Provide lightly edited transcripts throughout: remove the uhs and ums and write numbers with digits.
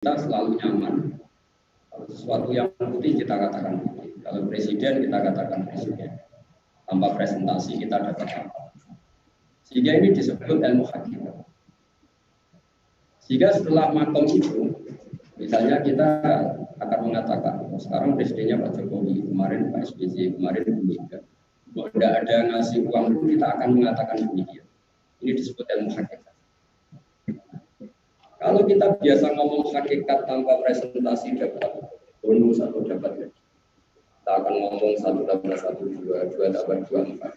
kita selalu nyaman. Kalau sesuatu yang putih kita katakan putih. Kalau presiden kita katakan presiden. Tanpa presentasi kita dapat apa. Sehingga ini disebut ilmu hakikat. Sehingga setelah makom itu, misalnya kita akan mengatakan, sekarang presidennya Pak Jokowi, kemarin Pak SBY, kemarin Bu Mega. Kalau tidak ada ngasih uang pun kita akan mengatakan demikian. Ini disebut ilmu hakikat. Kalau kita biasa ngomong hakikat tanpa presentasi dapat bonus atau dapat gaji, kita akan ngomong 1 tambah 1, 2, 2 tambah 2, 4.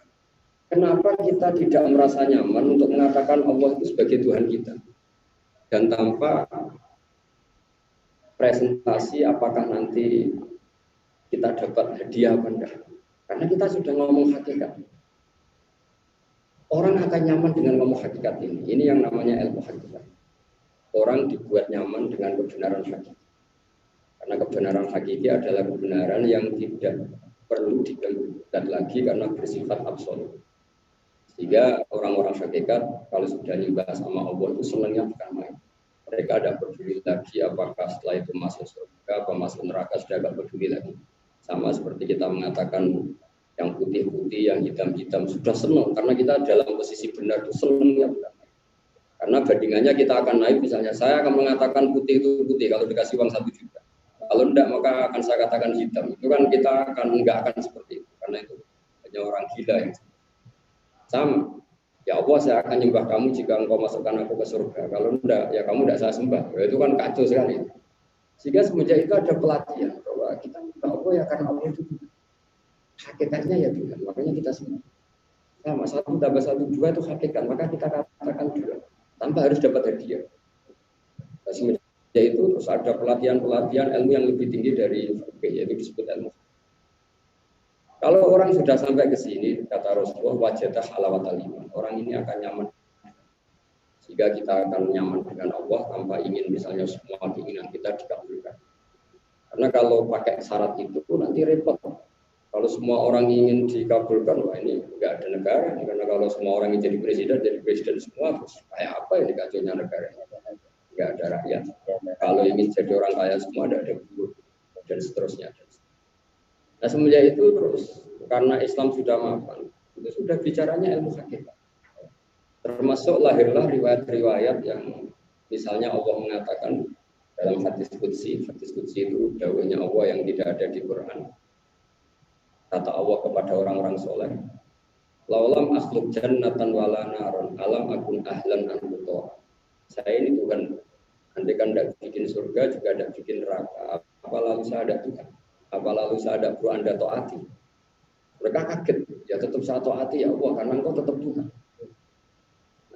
Kenapa kita tidak merasa nyaman untuk mengatakan Allah itu sebagai Tuhan kita? Dan tanpa presentasi apakah nanti kita dapat hadiah apa enggak? Karena kita sudah ngomong hakikat. Orang akan nyaman dengan ngomong hakikat ini. Ini yang namanya ilmu hakikat. Orang dibuat nyaman dengan kebenaran hakiki. Karena kebenaran hakiki adalah kebenaran yang tidak perlu digugat lagi karena bersifat absolut. Sehingga orang-orang hakikat kalau sudah nyembah sama Allah itu senangnya bukan main. Mereka tidak peduli lagi apakah setelah itu masuk surga atau masuk neraka, sudah tidak peduli lagi. Sama seperti kita mengatakan yang putih-putih, yang hitam-hitam sudah senang karena kita dalam posisi benar itu senangnya bukan. Karena bandingannya kita akan naik, misalnya saya akan mengatakan putih itu putih kalau dikasih uang 1 juta. Kalau tidak maka akan saya katakan hitam. Itu kan kita enggak akan seperti itu. Karena itu hanya orang gila yang sama. Ya Allah, saya akan nyembah kamu jika engkau masukkan aku ke surga. Kalau tidak, ya kamu tidak saya sembah. Ya, itu kan kacau sekali. Sehingga semenjak itu ada pelatihan bahwa kita minta Allah ya karena Allah itu Tuhan. Hakikatnya ya Tuhan. Makanya kita sembah. Sama 1 tambah 1, 2 itu hakikat. Maka kita katakan 2. Tanpa harus dapat hadiah. Nah, semenjak itu terus ada pelatihan-pelatihan ilmu yang lebih tinggi dari fikih, yaitu disebut ilmu. Kalau orang sudah sampai ke sini, kata Rasulullah, wajadah halawatal iman. Orang ini akan nyaman. Sehingga kita akan nyaman dengan Allah tanpa ingin misalnya semua keinginan kita dikabulkan. Karena kalau pakai syarat itu nanti repot. Kalau semua orang ingin dikabulkan, wah ini nggak ada negara. Karena kalau semua orang ingin jadi presiden semua, terus kayak apa ini kacaunya negara? Nggak ada rakyat. Kalau ingin jadi orang kaya semua, ada buruh dan seterusnya. Nah semenjak itu terus, karena Islam sudah mapan, itu sudah bicaranya ilmu hakikat. Termasuk lahirlah riwayat-riwayat yang misalnya Allah mengatakan dalam hadis qudsi itu dawuhnya Allah yang tidak ada di Quran. Kata Allah kepada orang-orang soleh, laulam akhluk jannatan wala naron alam akun ahlan anbuto. Saya ini Tuhan, nanti kan tidak bikin surga juga tidak bikin neraka. Apa lalu saya ada Tuhan? Apa lalu saya ada perlu Anda taati? Mereka kaget, ya tetap saya taati ya Allah, karena engkau tetap Tuhan.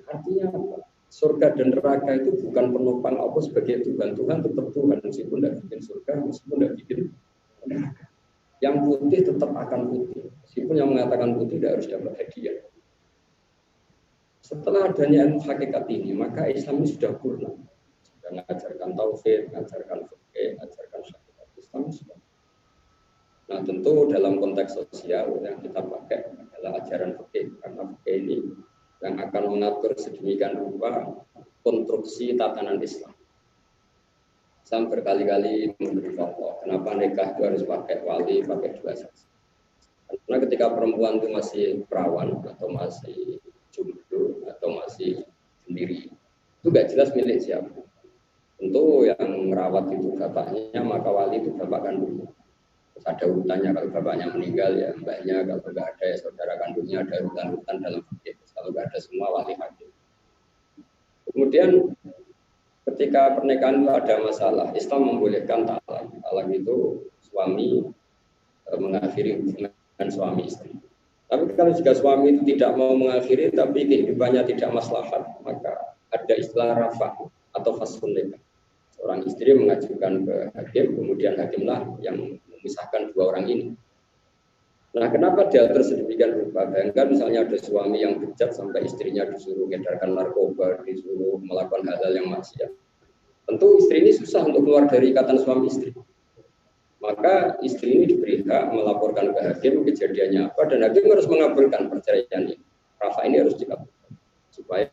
Artinya apa? Surga dan neraka itu bukan penopang Allah sebagai Tuhan. Tuhan tetap Tuhan, meskipun tidak bikin surga, meskipun tidak bikin neraka. Yang putih tetap akan putih. Meskipun yang mengatakan putih tidak harus dapat hadiah. Setelah adanya ilmu hakikat ini, maka Islam ini sudah purna. Sudah mengajarkan tauhid, mengajarkan fikih, mengajarkan syariat. Islam sudah. Nah tentu dalam konteks sosial yang kita pakai adalah ajaran fikih. Karena fikih ini yang akan mengatur sedemikian rupa konstruksi tatanan Islam. Saya berkali-kali memberi contoh, kenapa nikah itu harus pakai wali, pakai 2 saksi. Karena ketika perempuan itu masih perawan, atau masih jomblo, atau masih sendiri, itu nggak jelas milik siapa. Tentu yang merawat itu bapaknya, maka wali itu bapak kandungnya. Terus ada urutannya, kalau bapaknya meninggal ya mbaknya, kalau nggak ada ya saudara kandungnya, ada urutan-urutan dalam fikih. Kalau nggak ada semua wali hakim. Kemudian ketika pernikahan itu ada masalah, Islam membolehkan talak. Talak itu suami mengakhiri hubungan suami istri. Tapi kalau jika suami itu tidak mau mengakhiri, tapi kehidupannya tidak maslahat, maka ada istilah rafa atau fasun nikah. Seorang istri mengajukan ke hakim, kemudian hakimlah yang memisahkan 2 orang ini. Nah, kenapa diatur sedemikian rupa? Bayangkan misalnya ada suami yang bejat sampai istrinya disuruh mengedarkan narkoba, disuruh melakukan hal-hal yang maksiat. Tentu istri ini susah untuk keluar dari ikatan suami istri. Maka istri ini diberi hak melaporkan ke hakim kejadiannya apa, dan hakim harus mengabulkan perceraian ini. Rafa ini harus dikabulkan supaya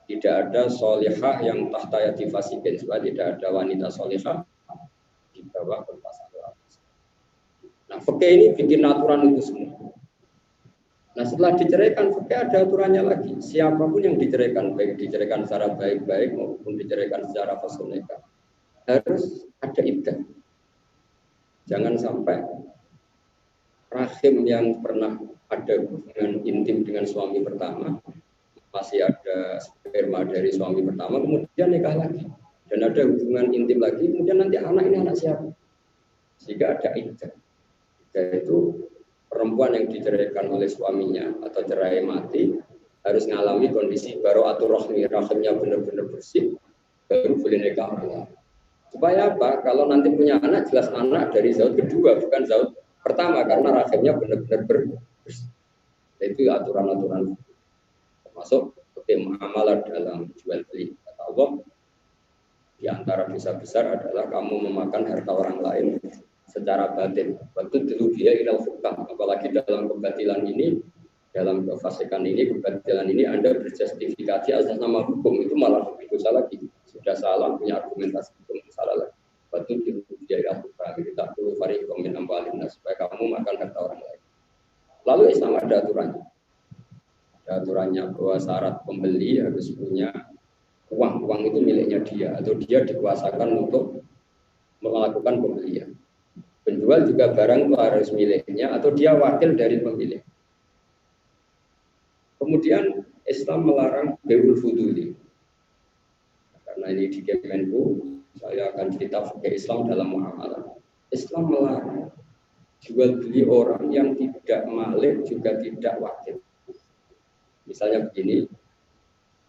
Tidak ada solihah yang tahta yati fasikin, sebab tidak ada wanita solihah di bawah kekuasaan orang. Nah, fikih ini bikin aturan itu semua. Nah, setelah diceraikan, fikih ada aturannya lagi. Siapapun yang diceraikan, baik diceraikan secara baik-baik maupun diceraikan secara fasal nikah, harus ada iddah. Jangan sampai rahim yang pernah ada hubungan intim dengan suami pertama, masih ada sperma dari suami pertama, kemudian nikah lagi. Dan ada hubungan intim lagi, kemudian nanti anak ini anak siapa? Jika ada iddah. Iddah itu perempuan yang diceraikan oleh suaminya atau cerai mati, harus mengalami kondisi baro'atul rahmi, rahimnya benar-benar bersih, baru boleh nikah lagi. Supaya apa? Kalau nanti punya anak, jelas anak dari zaud kedua, bukan zaud pertama, karena rahimnya benar-benar bersih. Itu aturan-aturan. Termasuk muamalah dalam jual beli. Kata Allah, di antara dosa besar adalah kamu memakan harta orang lain secara batin. Waktu dulu dia ilal hukam. Apalagi dalam kebatilan ini, dalam kefasikan ini, kebatilan ini Anda berjustifikasi atas nama hukum, itu malah lebih dosa lagi. Sudah salah punya argumentasi hukum, salah lagi. Waktu dulu dia ilal hukam. Kita perlu fariqom min amwalina supaya kamu makan harta orang lain. Lalu Islam ada aturannya. Aturannya bahwa syarat pembeli harus punya uang itu miliknya dia atau dia dikuasakan untuk melakukan pembelian. Penjual juga barang itu harus miliknya atau dia wakil dari pemilik. Kemudian Islam melarang bai'ul fuduli. Karena ini di Kemenku, saya akan cerita fikih Islam dalam muamalah. Islam melarang jual beli orang yang tidak malik juga tidak wakil. Misalnya begini,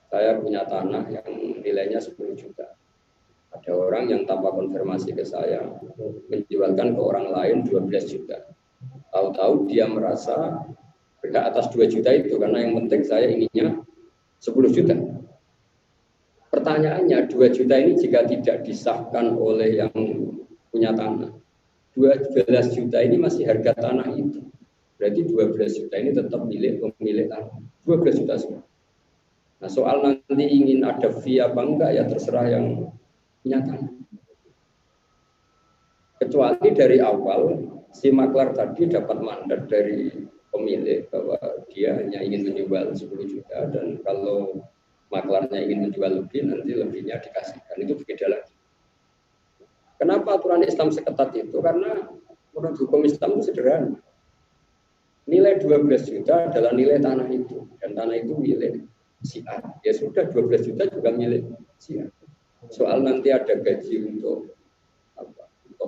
saya punya tanah yang nilainya 10 juta. Ada orang yang tanpa konfirmasi ke saya menjualkan ke orang lain 12 juta. Tahu-tahu dia merasa berhak atas 2 juta itu karena yang penting saya inginnya 10 juta. Pertanyaannya 2 juta ini jika tidak disahkan oleh yang punya tanah, 12 juta ini masih harga tanah itu. Berarti 12 juta ini tetap milik pemilik tanah. 12 juta semua. Nah, soal nanti ingin ada fee apa enggak ya terserah yang punya tanah. Kecuali dari awal si maklar tadi dapat mandat dari pemilik bahwa dia hanya ingin menjual 10 juta dan kalau maklarnya ingin menjual lebih nanti lebihnya dikasihkan. Itu berbeda lagi. Kenapa aturan Islam seketat itu? Karena menurut hukum Islam itu sederhana. Nilai 12 juta adalah nilai tanah itu. Dan tanah itu milik si A. Ya sudah 12 juta juga milik si A. Soal nanti ada gaji untuk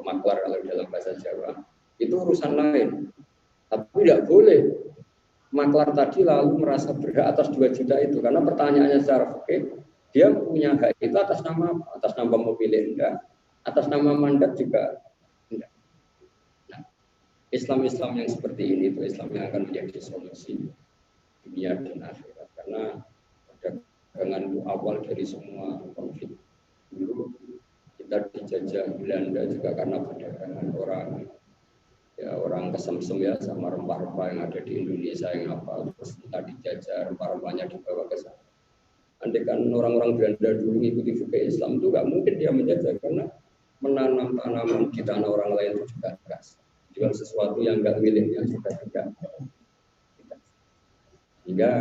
maklar kalau dalam bahasa Jawa. Itu urusan lain. Tapi tidak boleh maklar tadi lalu merasa berhak atas 2 juta itu. Karena pertanyaannya secara fikih, dia punya hak itu atas nama apa? Atas nama pemilik enggak? Atas nama mandat juga enggak. Islam-Islam yang seperti ini itu Islam yang akan menjadi solusi dunia dan akhirat. Karena perdagangan itu awal dari semua konflik. Dulu kita dijajah Belanda juga karena perdagangan orang kesemsem ya sama rempah-rempah yang ada di Indonesia yang apa. Terus kita dijajah rempah-rempahnya dibawa ke sana. Andai kan orang-orang Belanda dulu mengikuti fikih Islam itu nggak mungkin dia menjajah karena menanam tanaman di tanah orang lain itu juga gas. Jual sesuatu yang enggak miliknya juga tidak. Hingga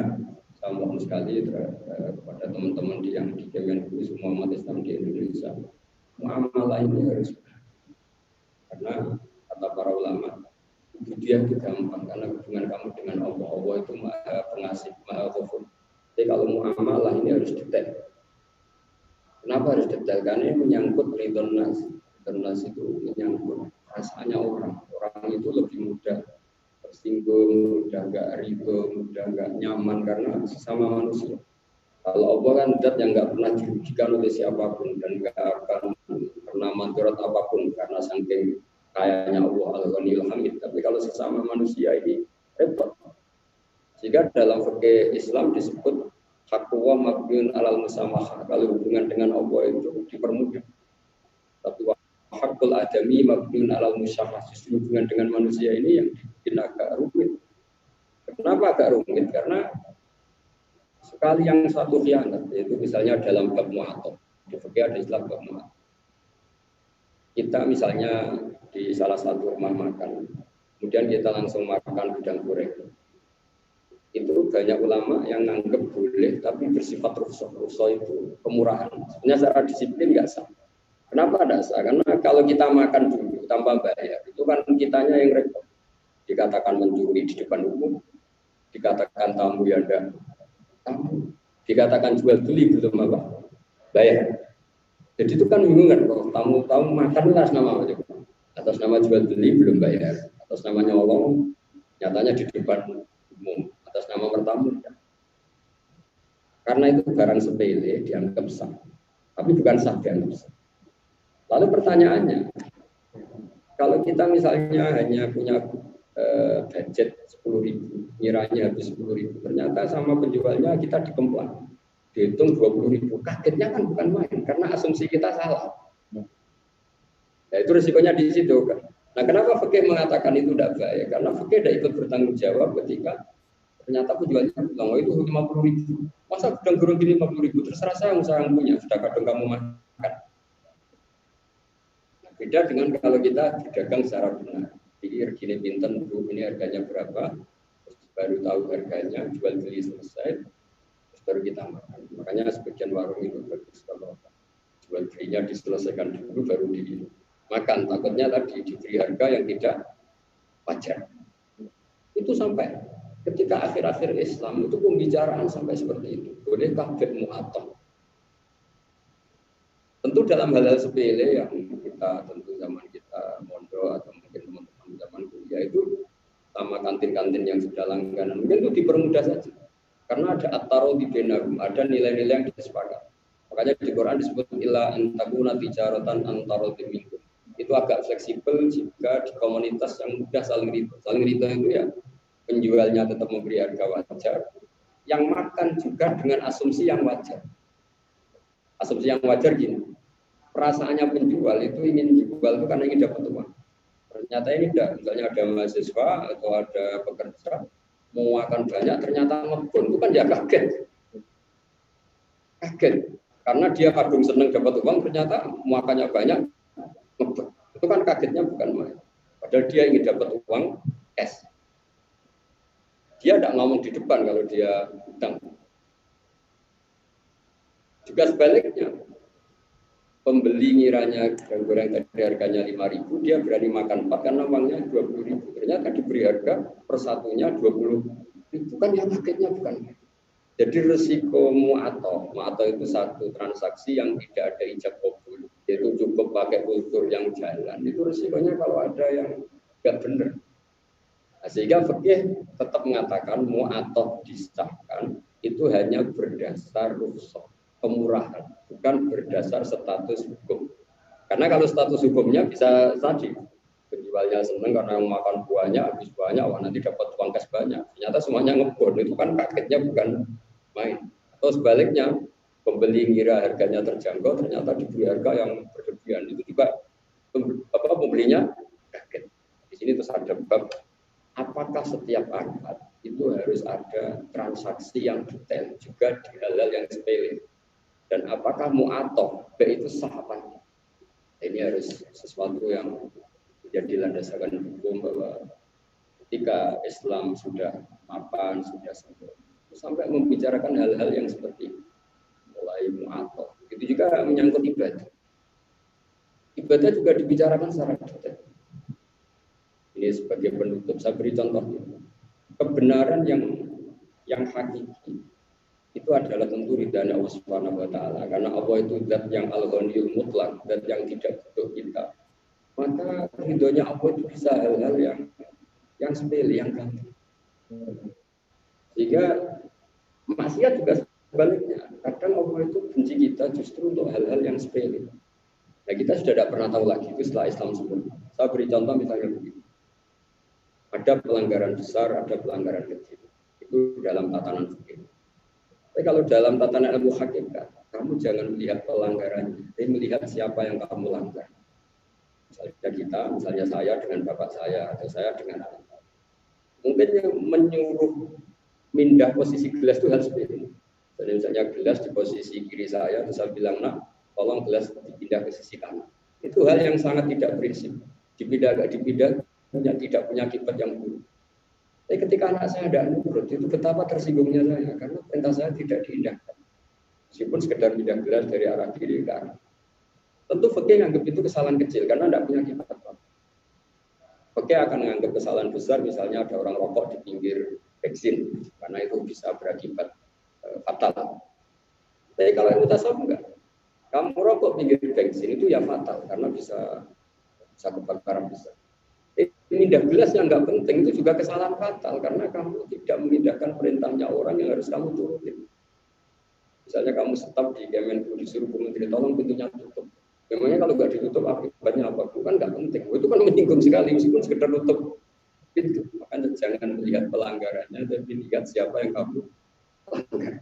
saya mohon sekali kepada teman-teman yang di Kemenku semua umat Islam di Indonesia, muamalah ini harus karena kata para ulama, dia itu gampang karena hubungan kamu dengan Allah itu maha pengasih, maha ghafur. Jadi kalau muamalah ini harus detail. Kenapa harus detail? Karena ini menyangkut ridhon nas. Ridhon nas itu menyangkut rasanya orang itu lebih mudah tersinggung, mudah nggak ridho, mudah nggak nyaman karena sesama manusia. Kalau Allah kan zat yang nggak pernah dirugikan oleh siapapun dan nggak akan pernah manturat apapun karena saking kayanya Allah al-Ghaniyul Hamid. Tapi kalau sesama manusia ini repot. Jika dalam fikih Islam disebut hakwa mabniun alal musamahah, kalau hubungan dengan Allah itu dipermudah. Tapi hakul adami mabniun alal musyafah, justru hubungan dengan manusia ini yang bikin agak rumit. Kenapa agak rumit? Karena sekali yang satu khianat, yaitu misalnya dalam bab mu'athah. Di fikih ada istilah bab mu'athah. Kita misalnya di salah satu rumah makan, kemudian kita langsung makan udang goreng. Itu banyak ulama yang nganggep boleh, tapi bersifat rukhsah. Rukhsah itu kemurahan. Sebenarnya secara disiplin nggak sah. Kenapa tidak sah? Karena kalau kita makan dulu tanpa bayar, itu kan kitanya yang repot. Dikatakan mencuri di depan umum, dikatakan tamu ya ada tamu, dikatakan jual beli belum apa bayar. Jadi itu kan bingung kan, kalau tamu-tamu makan atas nama apa? Atas nama jual beli belum bayar, atas nama nyolong, nyatanya di depan umum, atas nama bertamu. Karena itu barang sepele dianggap sah, tapi bukan sah dianggap sah. Lalu pertanyaannya, kalau kita misalnya hanya punya budget 10.000, kiranya habis 10.000, ternyata sama penjualnya kita dikemplang. Dihitung 20.000, kagetnya kan bukan main, karena asumsi kita salah. Ya itu risikonya di situ kan. Nah kenapa fikih mengatakan itu tidak baik? Karena fikih tidak ikut bertanggung jawab ketika ternyata penjualnya bilang, oh itu 50.000. Masa gudang goreng gini 50.000? Terserah saya yang punya, sudah kadang kamu makan. Nah, beda dengan kalau kita berdagang secara benar. Jadi gini pinten bu, ini harganya berapa? Terus baru tahu harganya, jual beli selesai. Baru kita makan. Makanya sebagian warung itu bagus kalau jual belinya diselesaikan dulu baru dimakan. Takutnya tadi diberi harga yang tidak wajar. Itu sampai ketika akhir-akhir Islam itu pembicaraan sampai seperti itu. Bolehkah bai'ul mu'athah? Tentu dalam hal-hal sepele yang kita tentu zaman kita mondok atau mungkin teman-teman zaman kuliah itu sama kantin-kantin yang sudah langganan mungkin itu dipermudah saja. Karena ada at-tarodhi bainahum, ada nilai-nilai yang disepakati. Makanya di Quran disebut illa antakuna tijaratan antarodhi minkum. Itu agak fleksibel jika di komunitas yang mudah saling ridho. Saling ridho itu ya penjualnya tetap memberi harga wajar, yang makan juga dengan asumsi yang wajar. Asumsi yang wajar gini, perasaannya penjual itu ingin dijual itu karena ingin dapat uang. Ternyata ini tidak, misalnya ada mahasiswa atau ada pekerja mau makan banyak ternyata ngebon, itu kan dia kaget karena dia kadung seneng dapat uang ternyata makannya banyak ngebon, itu kan kagetnya bukan main, padahal dia ingin dapat uang cash. Dia tidak ngomong di depan kalau dia hutang. Juga sebaliknya, pembeli ngiranya goreng tadi harganya 5.000, dia berani makan 4 karena uangnya 20.000. Ternyata diberi harga per satunya 20.000. Kan yang kagetnya bukan. Jadi resiko mu'athah itu satu transaksi yang tidak ada ijab qabul, yaitu cukup pakai kultur yang jalan. Itu resikonya kalau ada yang nggak benar. Nah, sehingga fikih tetap mengatakan mu'athah disahkan itu hanya berdasar rukhsah, kemurahan, bukan berdasar status hukum. Karena kalau status hukumnya bisa tadi penjualnya senang karena makan buahnya habis buahnya, wah nanti dapat uang kas banyak. Ternyata semuanya ngebon, itu kan kagetnya bukan main. Atau sebaliknya pembeli ngira harganya terjangkau, ternyata diberi harga yang berlebihan. Itu juga pembelinya kaget. Di sini terus ada bab apakah setiap akad itu harus ada transaksi yang detail juga di hal-hal yang sepele. Dan apakah mu'athah itu sah apa? Ini harus sesuatu yang menjadi landasan hukum bahwa ketika Islam sudah mapan, sudah sampai membicarakan hal-hal yang seperti mulai mu'athah. Itu juga menyangkut ibadah. Ibadah juga dibicarakan secara detail. Ini sebagai penutup, saya beri contoh. Kebenaran yang hakiki itu adalah tentu ridhanya Allah Subhanahu wa taala, karena Allah itu zat yang al-ghaniyul mutlak, zat yang tidak butuh kita. Maka ridhonya Allah itu bisa hal-hal yang sepele, yang gampang. Sehingga maksiat juga sebaliknya. Kadang Allah itu benci kita justru untuk hal-hal yang sepele. Nah, kita sudah tidak pernah tahu lagi itu setelah Islam sempurna. Saya beri contoh misalnya begini. Ada pelanggaran besar, ada pelanggaran kecil. Itu dalam tatanan fikih. Tapi kalau dalam tatanan ilmu hakikat, kamu jangan melihat pelanggarannya, tapi melihat siapa yang kamu langgar. Misalnya kita, misalnya saya dengan bapak saya, atau saya dengan anak saya. Mungkin yang menyuruh mindah posisi gelas itu hal sepele. Jadi misalnya gelas di posisi kiri saya, terus saya bilang, nak, tolong gelas dipindah ke sisi kanan. Itu hal yang sangat tidak prinsip. Dipindah gak dipindah, tidak punya akibat yang buruk. Tapi ketika anak saya tidak nurut, itu betapa tersinggungnya saya, karena perintah saya tidak diindahkan. Meskipun sekedar pindah gelas dari arah kiri ke arah. Tentu fakih menganggap itu kesalahan kecil, karena tidak punya akibat apa-apa. Fakih akan menganggap kesalahan besar, misalnya ada orang rokok di pinggir bensin, karena itu bisa berakibat fatal. Tapi kalau yang mutasawuf enggak. Kamu rokok pinggir bensin itu ya fatal, karena bisa kebakaran besar. Pindah gelas yang nggak penting itu juga kesalahan fatal karena kamu tidak memindahkan perintahnya orang yang harus kamu turutin. Misalnya kamu staf di Kemenku disuruh menteri tolong pintunya tutup. Memangnya kalau nggak ditutup akibatnya apa? Itu kan nggak penting. Itu kan menyinggung sekali meskipun sekedar tutup pintu. Makanya jangan melihat pelanggarannya, tapi lihat siapa yang kamu langgar.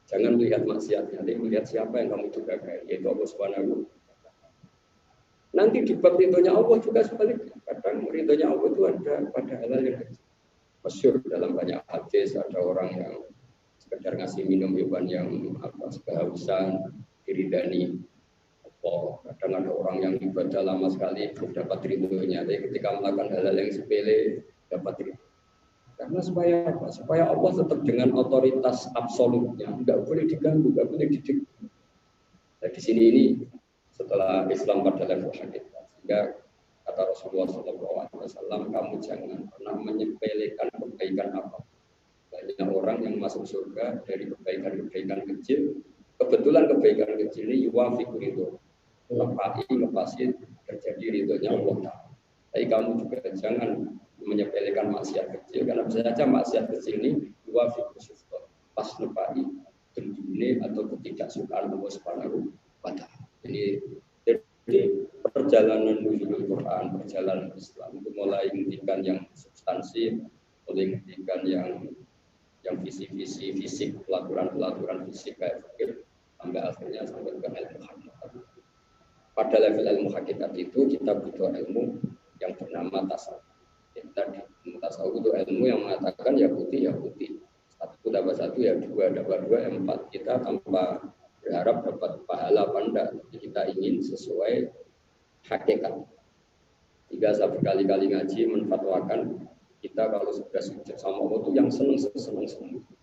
Jangan melihat maksiatnya, tapi melihat siapa yang kamu durhakai, yaitu Allah Subhanahu. Nanti di bab ridhonya Allah juga sebaliknya. Kadang ridhonya Allah itu ada pada hal yang masyhur dalam banyak hadis. Ada orang yang sekedar ngasih minum hewan yang kehausan diridani. Kadang ada orang yang ibadah lama sekali belum dapat ridhonya. Tapi ketika melakukan hal-hal yang sepele dapat ridho. Karena supaya Allah tetap dengan otoritas absolutnya, nggak boleh diganggu, nggak boleh didikte. Nah, di sini ini setelah Islam pada level hakikat, sehingga kata Rasulullah SAW, kamu jangan pernah menyepelekan kebaikan apa. Banyak orang yang masuk surga dari kebaikan-kebaikan kecil. Kebetulan kebaikan kecil ini yuwafiqu ridho, ngepasi terjadi ridhonya Allah. Tapi kamu juga jangan menyepelekan maksiat kecil, karena bisa saja maksiat kecil ini yuwafiqu syufqah, pas nepai dendune atau ketidaksukaan Allah Subhanahu wa Ta'ala. Jadi perjalanan nuzulul Quran, perjalanan Islam itu mulai menghentikan yang substansi, mulai menghentikan yang visi-visi fisik, pelaturan fisik kayak fikir, sampai akhirnya sampai ke ilmu hakikat. Pada level ilmu hakikat itu kita butuh ilmu yang bernama tasawuf. Kita di tasawuf itu ilmu yang mengatakan ya putih, satu tambah satu ya dua, tambah dua ya empat. Kita tanpa berharap dapat pahala apa enggak, kita ingin sesuai hakikat. Jika saya berkali-kali ngaji menfatwakan kita kalau sudah sujud sama Allah itu yang senang.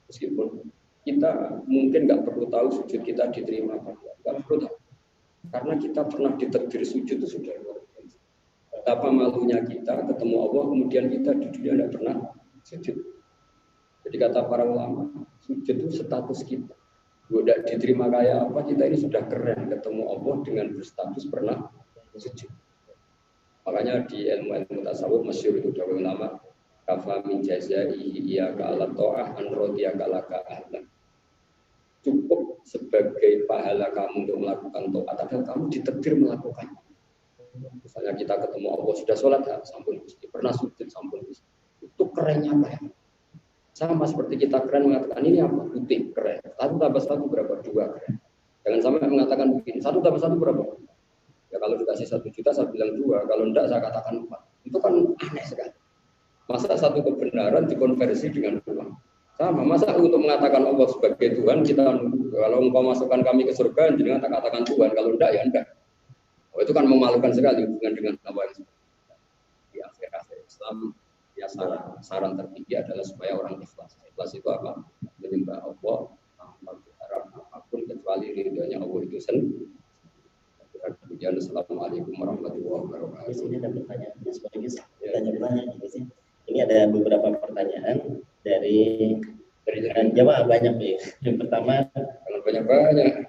Meskipun kita mungkin nggak perlu tahu sujud kita diterima apa enggak, perlu tahu. Karena kita pernah ditakdir sujud itu sudah luar biasa. Betapa malunya kita ketemu Allah, kemudian kita di dunia tidak pernah sujud. Jadi kata para ulama, sujud itu status kita. Tidak diterima kayak apa, kita ini sudah keren ketemu Allah dengan berstatus pernah sujud. Makanya di ilmu tasawuf masyhur itu dari ulama, kafa min jazaihi iyyaka ala ta'ah an radiyaka laka ahlan. Cukup sebagai pahala kamu untuk melakukan taat adalah kamu ditakdir melakukan. Misalnya kita ketemu Allah sudah sholat ya, sampun Gusti, pernah sujud sampun Gusti. Itu kerennya apa ya? Sama seperti kita keren mengatakan ini apa? Putih, keren. 1 tambah 1 berapa? 2, keren. Jangan sampai mengatakan begini, 1 tambah 1 berapa? Ya kalau dikasih 1 juta saya bilang 2, kalau enggak saya katakan 4. Itu kan aneh sekali. Masa satu kebenaran dikonversi dengan uang? Sama, masa untuk mengatakan Allah sebagai Tuhan, kita kalau engkau masukkan kami ke surga, jangan katakan Tuhan, kalau enggak ya enggak. Oh, itu kan memalukan sekali hubungan dengan apa yang di akhir-akhir Islam. Ya saran tertinggi adalah supaya orang ikhlas. Ikhlas itu apa? Menyembah Allah, tanpa berharap apapun kecuali ridhonya Allah itu sendiri. Kemudian Assalamualaikum warahmatullahi wabarakatuh. Di sini ada pertanyaan sebagai tanya-tanya di sini. Ini ada beberapa pertanyaan dari jamaah banyak nih. Yang pertama, kalau banyak.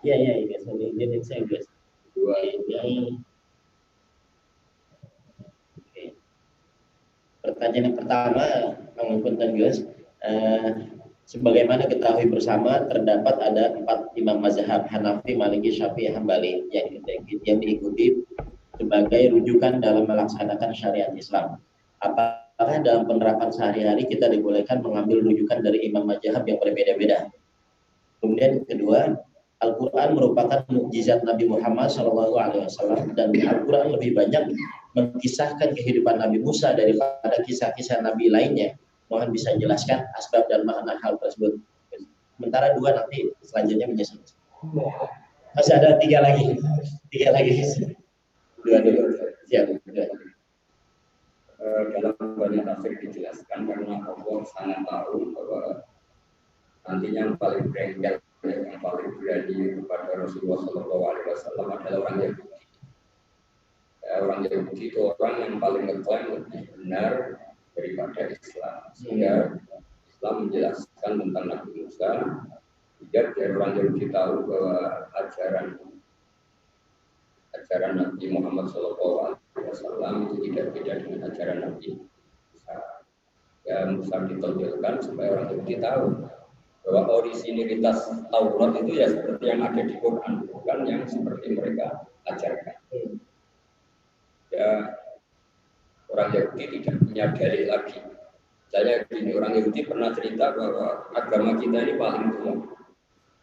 Iya ini saya guys. Dua. Pertanyaan yang pertama, mengumpulkan guys, sebagaimana ketahui bersama terdapat ada 4 imam mazhab Hanafi, Maliki, Syafi'i, Hambali yang diikuti sebagai rujukan dalam melaksanakan syariat Islam. Apakah dalam penerapan sehari-hari kita dibolehkan mengambil rujukan dari imam mazhab yang berbeda-beda? Kemudian kedua, Al-Quran merupakan mukjizat Nabi Muhammad SAW dan Al-Quran lebih banyak mengkisahkan kehidupan Nabi Musa daripada kisah-kisah Nabi lainnya. Mohon bisa jelaskan asbab dan makna hal tersebut. Sementara 2 nanti selanjutnya menyusul. Masih ada 3 lagi. 3 lagi. 2 dulu. Siap. Dalam banyak tafsir dijelaskan karena Allah sangat tahu bahwa nantinya yang paling bengkel, yang paling berani kepada Rasulullah SAW adalah orang Yahudi. Orang Yahudi itu orang yang paling ngeklaim lebih benar daripada Islam. Sehingga Islam menjelaskan tentang Nabi Musa, biar orang Yahudi tahu bahwa ajaran Nabi Muhammad SAW itu tidak beda dengan ajaran Nabi Musa. Ya, Musa ditonjolkan supaya orang Yahudi tahu bahwa orisinilitas Taurat itu ya seperti yang ada di Quran, bukan yang seperti mereka ajarkan. Ya, orang Yahudi tidak punya dalil lagi. Misalnya gini, orang Yahudi pernah cerita bahwa agama kita ini paling tua.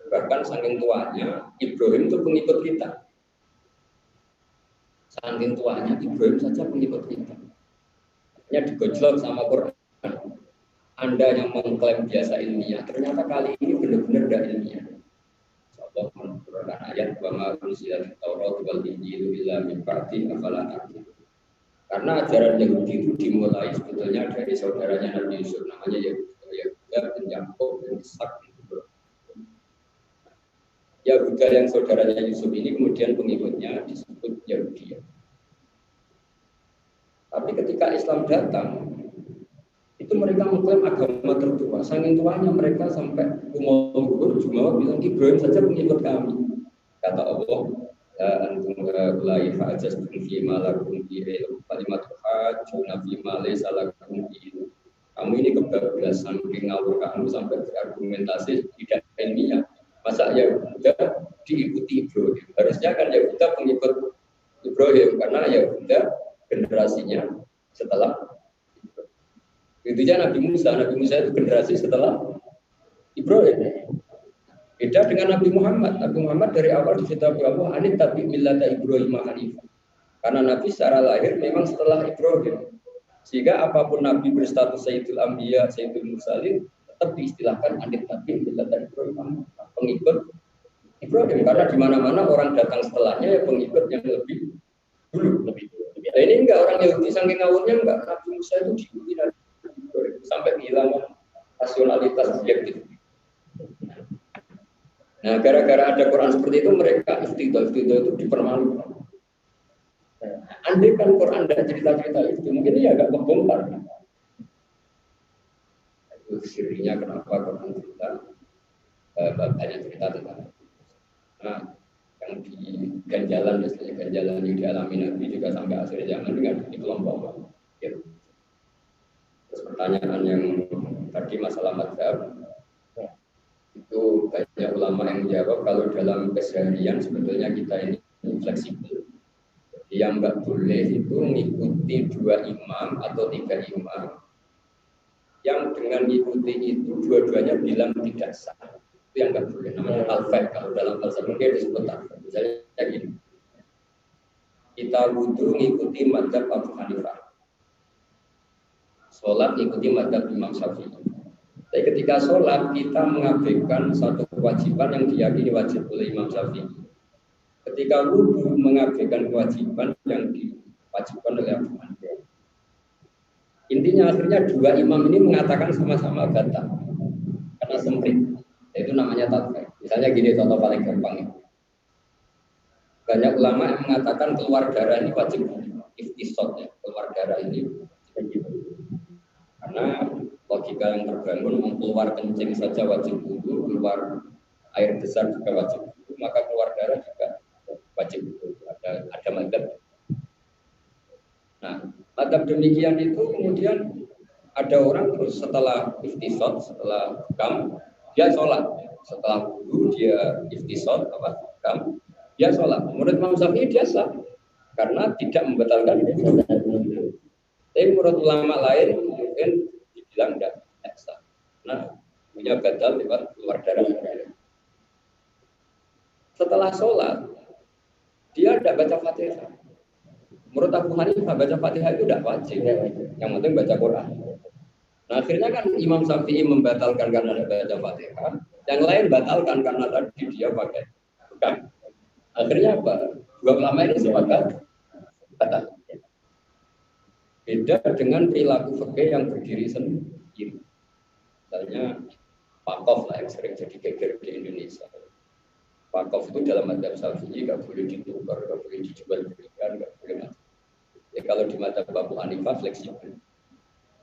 Bahkan saking tuanya, Ibrahim itu pengikut kita. Saking tuanya, Ibrahim saja pengikut kita. Hanya digojlok sama Quran. Anda yang mengklaim biasa ilmiah, ternyata kali ini benar-benar tidak ilmiah. Allah menurunkan ayat bahwa manusia di Taurat wal Injil illa min ba'di afala ta'qilun. Karena ajaran Yahudi itu dimulai sebetulnya dari saudaranya Nabi Yusuf, namanya Yahuda bin Yakub bin Ishak. Yahuda yang saudaranya Yusuf ini kemudian pengikutnya disebut Yahudi. Tapi ketika Islam datang, itu mereka mengklaim agama tertua. Saking tuanya mereka sampai umur Jumawa bilang Ibrahim saja pengikut kami. Kata Allah, antum ulai fa'ajaz fi ma lakum bihi kalimat hajjuna fi ma laysa lakum bihi. Kamu ini kebablasan ngawur kamu sampai berargumentasi tidak ilmiah. Masa Yahuda diikuti Ibrahim? Harusnya kan Yahuda pengikut Ibrahim karena Yahuda generasinya setelah itu aja Nabi Musa itu generasi setelah Ibrahim. Beda dengan Nabi Muhammad. Nabi Muhammad dari awal diceritakan Allah anit tabi millata Ibrahim hanifah. Karena Nabi secara lahir memang setelah Ibrahim. Sehingga apapun Nabi berstatus Sayyidul Anbiya, Sayyidul Mursalin tetap diistilahkan anit tabi millata Ibrahim, pengikut Ibrahim. Karena di mana-mana orang datang setelahnya ya pengikut yang lebih dulu. Nah, ini enggak orang Yahudi saking ngawurnya enggak. Nabi Musa itu diikuti sampai kehilangan rasionalitas objektif. Nah, gara-gara ada Quran seperti itu mereka istiqomah itu dipermalukan. Andai kan Quran dan cerita-cerita itu mungkin ya agak kebongkar. Itu sirinya kenapa Quran cerita banyak cerita tentang. Nah, yang di ganjalan misalnya ganjalan yang dialami Nabi juga sampai akhir zaman dengan kelompok. Ya. Terus pertanyaan yang tadi masalah mazhab itu banyak ulama yang menjawab kalau dalam keseharian sebetulnya kita ini fleksibel. Jadi yang nggak boleh itu mengikuti 2 imam atau 3 imam yang dengan mengikuti itu dua-duanya bilang tidak sah. Itu yang nggak boleh. Namanya al-faq kalau dalam bahasa mungkin disebut al-faq. Misalnya kayak gini. Kita wudhu mengikuti mazhab Abu Hanifah. Sholat ikuti mazhab Imam Syafi'i. Tapi ketika sholat kita mengabaikan satu kewajiban yang diyakini wajib oleh Imam Syafi'i. Ketika wudhu mengabaikan kewajiban yang diwajibkan oleh Abu Hanifah. Intinya akhirnya 2 imam ini mengatakan sama-sama batal karena sempit. Itu namanya tatfik. Misalnya gini contoh paling gampang. Banyak ulama yang mengatakan keluar darah ini wajib iftisad ya. Keluar darah ini karena logika yang terbangun keluar kencing saja wajib wudu, keluar air besar juga wajib wudu, maka keluar darah juga wajib wudu. Ada mazhab. Nah, mazhab demikian itu kemudian ada orang terus setelah iftisad, setelah kam, dia sholat. Setelah wudu dia iftisad, kam, dia sholat. Menurut Imam Syafi'i dia sah karena tidak membatalkan wudu. Tapi menurut ulama lain mungkin dibilang tidak sah. Nah, punya batal lewat keluar darah. Setelah sholat, dia tidak baca Fatihah. Menurut Abu Hanifah baca Fatihah itu tidak wajib. Yang penting baca Quran. Nah, akhirnya kan Imam Syafi'i membatalkan karena tidak baca Fatihah. Yang lain batalkan karena tadi dia pakai bukan. Akhirnya apa? Dua ulama ini sepakat batal. Beda dengan perilaku fikih yang berdiri sendiri. Misalnya Wakaf lah yang sering jadi geger di Indonesia. Wakaf itu dalam madzhab Syafi'i nggak boleh ditukar, nggak boleh dijual belikan, nggak boleh macam. Ya kalau di madzhab Abu Hanifah fleksibel.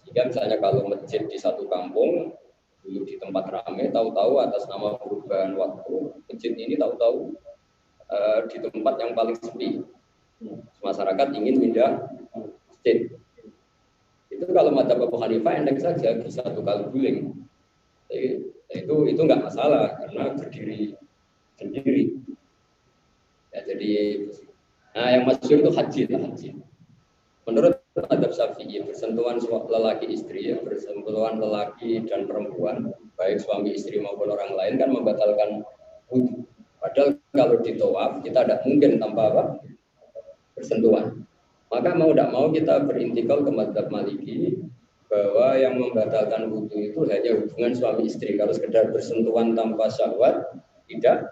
Jika misalnya kalau masjid di satu kampung dulu di tempat ramai, tahu-tahu atas nama perubahan waktu masjid ini tahu-tahu di tempat yang paling sepi. Masyarakat ingin pindah masjid. Itu kalau madzhab Abu Hanifah endek saja bisa tukar guling. Itu nggak masalah karena berdiri sendiri. Ya, jadi, yang masyhur itu haji. Menurut madzhab Syafi'i bersentuhan lelaki istri, bersentuhan lelaki dan perempuan, baik suami istri maupun orang lain kan membatalkan wudhu. Padahal kalau di tawaf kita tidak mungkin tanpa apa? Bersentuhan. Maka mau tidak mau kita berintikal ke madzhab Maliki bahwa yang membatalkan wudhu itu hanya hubungan suami istri. Kalau sekedar bersentuhan tanpa syahwat tidak.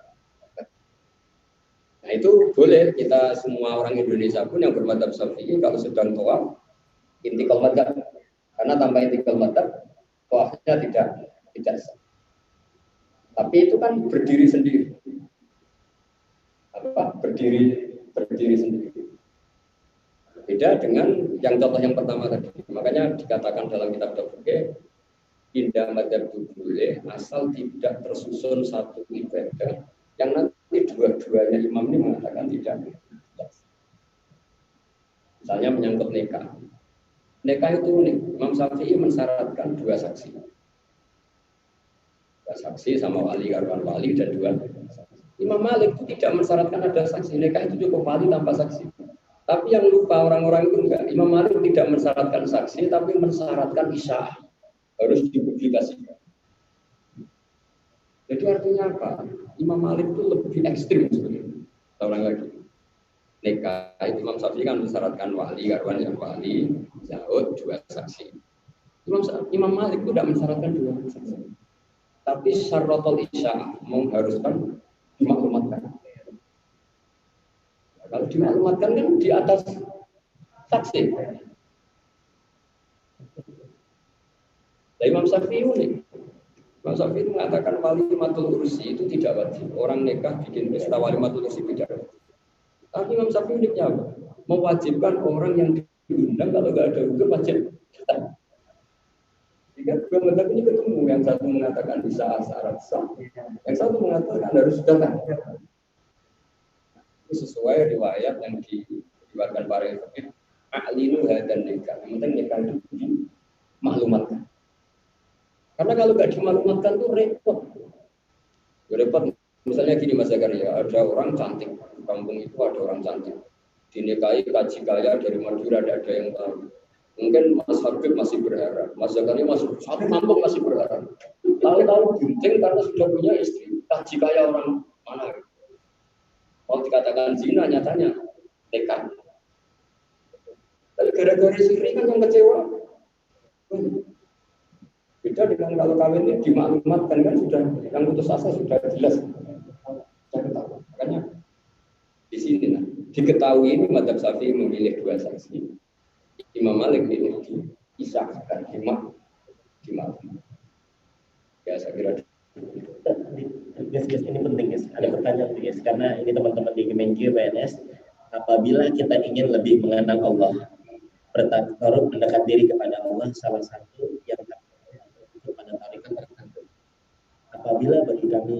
Nah itu boleh kita semua orang Indonesia pun yang bermadzhab Syafi'i kalau sedang tawaf intikal madzhab. Karena tanpa intikal madzhab tawafnya tidak sah. Tapi itu kan berdiri sendiri. Berdiri sendiri. Beda dengan yang contoh yang pertama tadi. Makanya dikatakan dalam kitab fikih indah madzhab itu boleh asal tidak tersusun satu ibadah yang nanti dua-duanya imam ini mengatakan tidak. Misalnya menyangkut nikah. Nikah itu unik. Imam Syafi'i mensyaratkan dua saksi. Dua saksi sama wali, karuan wali dan dua saksi. Imam Malik itu tidak mensyaratkan ada saksi. Nikah itu cukup wali tanpa saksi. Tapi yang lupa orang-orang itu enggak. Imam Malik tidak mensyaratkan saksi, tapi mensyaratkan isya'ah. Harus dipublikasikan. Jadi artinya apa? Imam Malik itu lebih ekstrim sebenarnya. Orang lagi. Nikah, Imam Syafi'i kan mensyaratkan wali, karuan yang wali, zaud, dua saksi. Imam Malik itu tidak mensyaratkan dua saksi. Tapi syaratul isya'ah mengharuskan dimaklumatkan. Kalau dimaklumatkan kan di atas saksi. Nah, Imam Syafi'i unik. Imam Syafi'i mengatakan walimatul ursi itu tidak wajib. Orang nikah bikin pesta walimatul ursi tidak wajib. Tapi Imam Syafi'i uniknya apa? Mewajibkan orang yang diundang kalau nggak ada hukum wajib. Jika dua madzhab ini ketemu, yang satu mengatakan bisa syarat sah, yang satu mengatakan harus sudah kan. Sesuai riwayat yang diriwayatkan para ulama, a'linu hadan nikah. Yang penting nikah itu dimaklumatkan. Karena kalau nggak dimaklumatkan itu repot. Repot. Misalnya gini Mas Zakaria, ada orang cantik di kampung itu ada orang cantik. Dinikahi kaji kaya dari Madura ada yang tahu. Mungkin Mas Habib masih berharap, Mas Zakaria masih satu kampung masih berharap. Tahu-tahu bunting karena sudah punya istri. Kaji kaya orang mana? Kalau dikatakan zina nyatanya nekat. Tapi gara-gara siri kan yang kecewa. Beda dengan kalau kawin ini dimaklumatkan kan sudah yang putus asa sudah jelas. Makanya di sini diketahui ini madzhab Syafi'i memilih dua saksi. Imam Malik ini diisahkan dimaklumatkan. Ya saya kira Guys, ini penting guys. Ada pertanyaan guys, karena ini teman-teman di Kemenkyu PNS, apabila kita ingin lebih mengenal Allah, bertakarub mendekat diri kepada Allah, salah satu yang kepada tarikat tertentu. Apabila bagi kami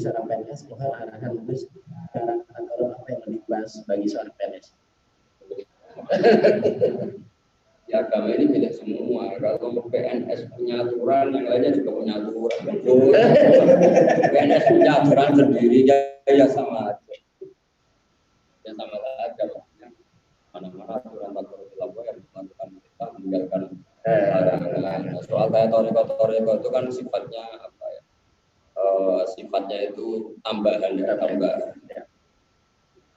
seorang PNS, mohon arahan terus cara takarub apa yang lebih pas bagi seorang PNS. Ya agama ini milik semua. Kalau PNS punya aturan, yang lainnya juga punya aturan. PNS punya aturan sendiri, ya sama aja. Ya sama aja. Mana-mana aturan takarub yang dilakukan kita meninggalkan. Soal kayak toriko itu kan sifatnya apa ya? Sifatnya itu tambahan ya, tambahan.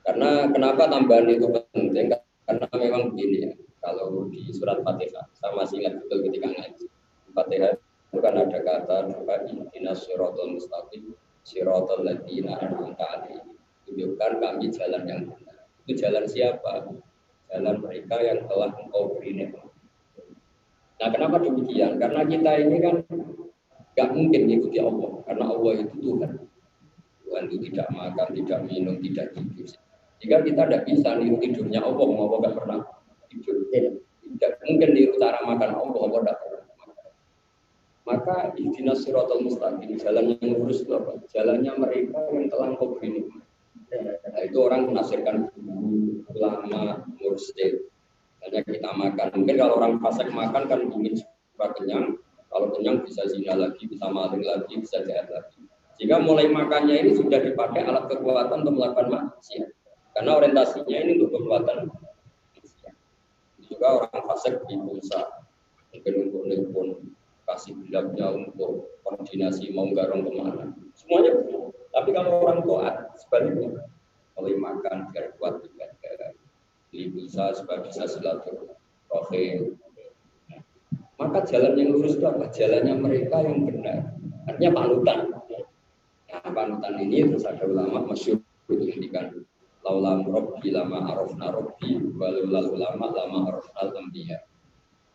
Karena kenapa tambahan itu penting? Karena memang begini ya. Kalau di surat Fatihah, saya masih ingat betul ketika ngaji Fatihah, kan ada kata juga ihdinas siratal mustaqim siratal ladzina an'amta 'alaihim. Tunjukkan kami jalan yang benar. Itu jalan siapa? Jalan mereka yang telah Engkau beri nikmat. Nah, kenapa demikian? Karena kita ini kan nggak mungkin mengikuti Allah, karena Allah itu Tuhan. Tuhan itu tidak makan, tidak minum, tidak tidur. Jika kita tidak bisa niru tidurnya Allah, Allah nggak pernah tidur. Tidak mungkin niru cara makan Allah, Allah tidak pernah. Maka ihdinas siratal mustaqim, jalan yang lurus itu apa? Jalannya mereka yang telah Engkau beri nikmat. Nah, itu orang menafsirkan guru, ulama, mursyid. Hanya kita makan. Mungkin kalau orang fasik makan kan ingin supaya kenyang. Kalau kenyang bisa zina lagi, bisa maling lagi, bisa jahat lagi. Jika mulai makannya ini sudah dipakai alat kekuatan untuk melakukan maksiat. Karena orientasinya ini untuk kekuatan maksiat. Juga orang fasik di pulsa, mungkin untuk nelpon, kasih bilangnya untuk koordinasi mau garong kemana. Semuanya betul. Tapi kalau orang taat sebaliknya, mulai makan biar kuat ibadah, beli pulsa supaya bisa silaturahim. Maka jalan yang lurus itu apa? Jalannya mereka yang benar. Artinya panutan. Nah, panutan ini terus ada ulama masyhur menghentikan laulam robbi lama arafna robbi walulal ulama lama arafnal anbiya.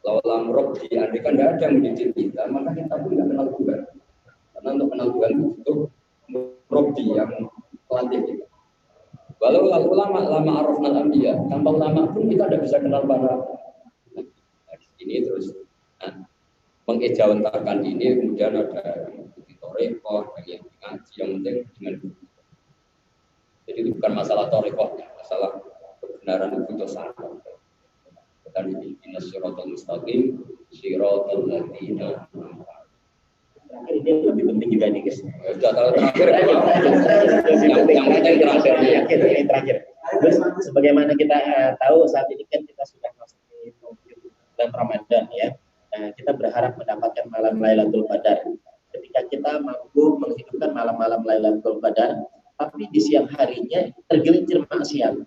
Laulam robbi, andai kan tidak ada yang mendidik kita, maka kita pun tidak kenal Tuhan. Karena untuk kenal Tuhan itu butuh robbi yang pelatih kita. Walau ulama lama arafnal anbiya, tanpa ulama pun kita tidak bisa kenal para. Nah, ini terus mengejawantakan ini, kemudian ada di toreko, ada yang ngaji, yang penting dengan guru. Jadi itu bukan masalah toreko, masalah kebenaran itu dosa. Dan ini siratal mustaqim, siratal ladzina. Ini lebih penting juga nih guys. Sudah terakhir. Yang terakhir. Terus sebagaimana kita tahu saat ini kan kita sudah masuk di bulan Ramadan ya. Kita berharap mendapatkan malam Lailatul Qadar. Ketika kita mampu menghidupkan malam-malam Lailatul Qadar, tapi di siang harinya tergelincir maksiat,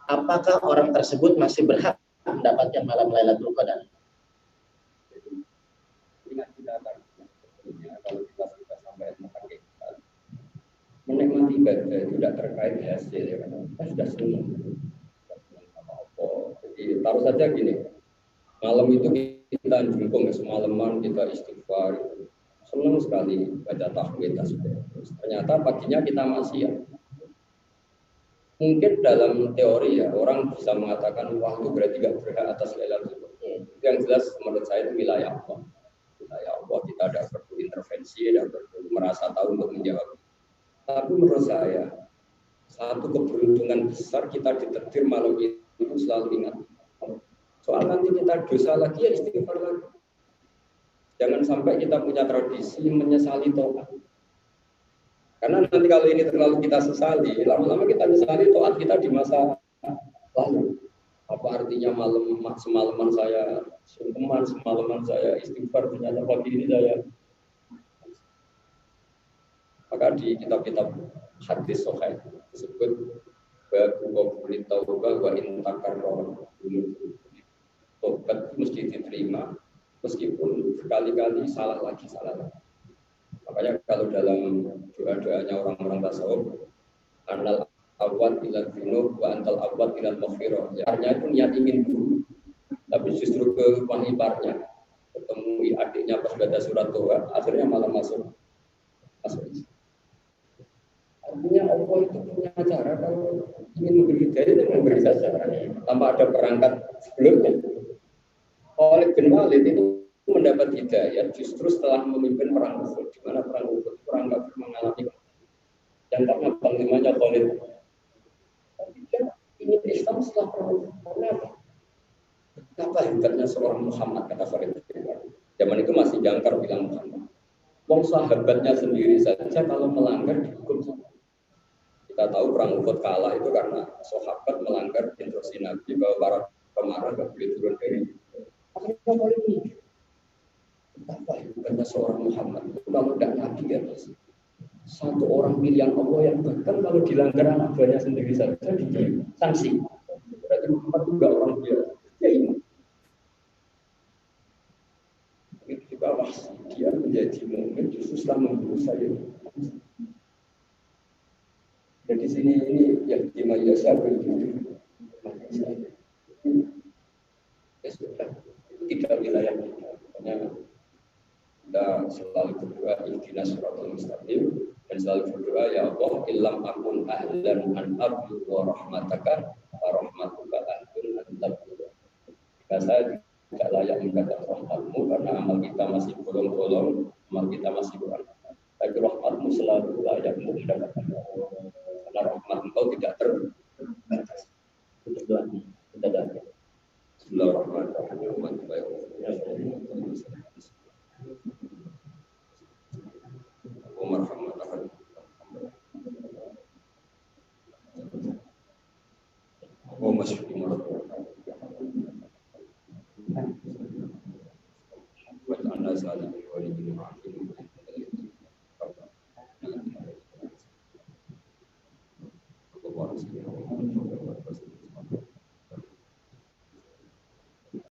apakah orang tersebut masih berhak mendapatkan malam Lailatul Qadar? Ingat kita kalau kita sudah sampai menghakikat, menikmati ibadah itu tidak terkait hasil, ya kan? Kita sudah senang sama Allah. Jadi taruh saja gini, malam itu kita jungkung semalaman, kita istighfar, senang sekali baca tahmid, tasbih. Ternyata paginya kita maksiat. Mungkin dalam teori ya orang bisa mengatakan wah itu berarti tidak berhak atas Lailatul Qadar. Yang jelas menurut saya itu wilayah Allah. Wilayah Allah, kita tidak perlu intervensi, tidak perlu merasa tahu untuk menjawab. Tapi menurut saya satu keberuntungan besar kita ditakdir malam itu selalu ingat. Soal nanti kita dosa lagi ya istighfar lagi. Jangan sampai kita punya tradisi menyesali tobat. Karena nanti kalau ini terlalu kita sesali, lama-lama kita menyesali tobat kita di masa lalu. Apa artinya semalaman saya sungkeman, semalaman saya istighfar, ternyata pagi ini saya. Maka di kitab-kitab hadis sahih disebut bahwa qabul taubah wa in takarrara. Tobat mesti diterima meskipun berkali-kali salah lagi. Makanya kalau dalam doa-doanya orang-orang tasawuf, anal awwal ila dzunub wa antal awwal ila maghfirah. Artinya itu niat ingin dulu, tapi justru ke iparnya ketemu adiknya pas baca surat doa, akhirnya malah masuk. Artinya Allah itu punya cara kalau ingin memberi hidayah itu memberi saja tanpa ada perangkat sebelumnya. Khalid bin Walid itu mendapat hidayah justru setelah memimpin perang Uhud, di mana perang Uhud perang kafir mengalami dan karena panglimanya Khalid. Tapi dia ingin Islam setelah perang Uhud. Kenapa? Betapa hebatnya seorang Muhammad, kata Khalid bin Walid. Zaman itu masih jangkar bilang Muhammad. Wong sahabatnya sendiri saja kalau melanggar dihukum sama. Kita tahu perang Uhud kalah itu karena sahabat melanggar instruksi Nabi bahwa para pemarah nggak boleh turun dari. Akhirnya boleh mikir. Betapa hebatnya seorang Muhammad. Kalau tidak Nabi ya satu orang pilihan Allah yang bahkan kalau dilanggar anak buahnya sendiri saja diberi sanksi. Berarti Muhammad juga orang biasa. Ya ini. Itu juga dia menjadi mukmin justru setelah membunuh saya. Jadi sini ini yang dimajasa begitu. Ya sudah, itu tidak wilayah kita. Makanya kita selalu berdoa ihdinas siratal mustaqim dan selalu berdoa ya Allah illam akun ahlan an abdu wa rahmataka wa rahmatuka ahlun an tabdu. Jika saya tidak layak mendapat rahmatmu karena amal kita masih bolong-bolong, amal kita masih kurang. Tapi rahmatmu selalu layak mendapatkan. Karena rahmat engkau tidak terbatas. Kita doa. Bismillahirrahmanirrahim.